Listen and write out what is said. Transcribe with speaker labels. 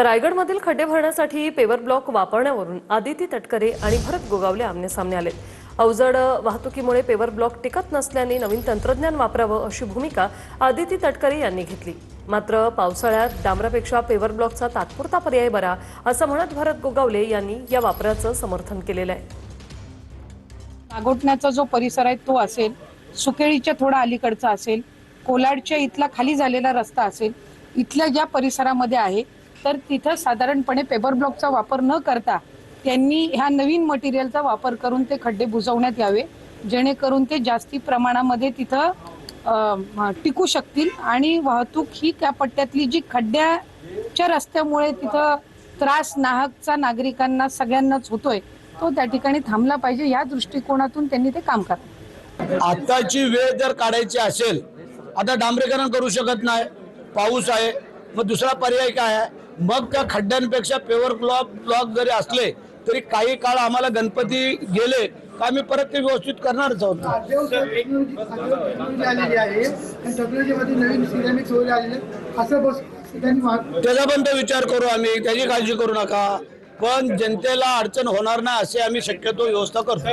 Speaker 1: तर रायगडमधील खड्डे भरण्यासाठी पेवर ब्लॉक वापरण्यावरून आदिती तटकरे आणि भरत गोगावले आमनेसामने आलेत. अवजड वाहतुकीमुळे पेवर ब्लॉक टिकत नसल्याने नवीन तंत्रज्ञान वापरावं अशी भूमिका आदिती तटकरे यांनी घेतली. मात्र पावसाळ्यात डांबरापेक्षा पेवर ब्लॉकचा तात्पुरता पर्याय बरा असं म्हणत भरत गोगावले यांनी या वापराचं समर्थन केलेलं आहे.
Speaker 2: नागोठण्याचा जो परिसर आहे तो असेल, सुकेळीच्या थोडा अलीकडचा असेल, कोलाडच्या इथला खाली झालेला रस्ता असेल, इथल्या ज्या परिसरामध्ये आहे तर तिथं साधारणपणे पेपर ब्लॉकचा वापर न करता त्यांनी ह्या नवीन मटेरियलचा वापर करून ते खड्डे बुजवण्यात यावे, जेणेकरून ते जास्ती प्रमाणामध्ये तिथं टिकू शकतील आणि वाहतूक ही त्या पट्ट्यातली जी खड्ड्याच्या रस्त्यामुळे तिथं त्रास नाहकचा नागरिकांना सगळ्यांनाच होतोय तो त्या ठिकाणी थांबला पाहिजे, या दृष्टिकोनातून त्यांनी ते काम करावं.
Speaker 3: आताची वेळ जर काढायची असेल, आता डांबरीकरण करू शकत नाही, पाऊस आहे, मग दुसरा पर्याय काय आहे? मग त्या खड्ड्यांपेक्षा पेवर ब्लॉक जरी असले तरी काही काळ आम्हाला गणपती गेले का आम्ही परत ते व्यवस्थित करणारच आहोत. त्याचा पण तो विचार करू आम्ही, त्याची काळजी करू नका, पण जनतेला अडचण होणार नाही असे आम्ही शक्यतो व्यवस्था करतो.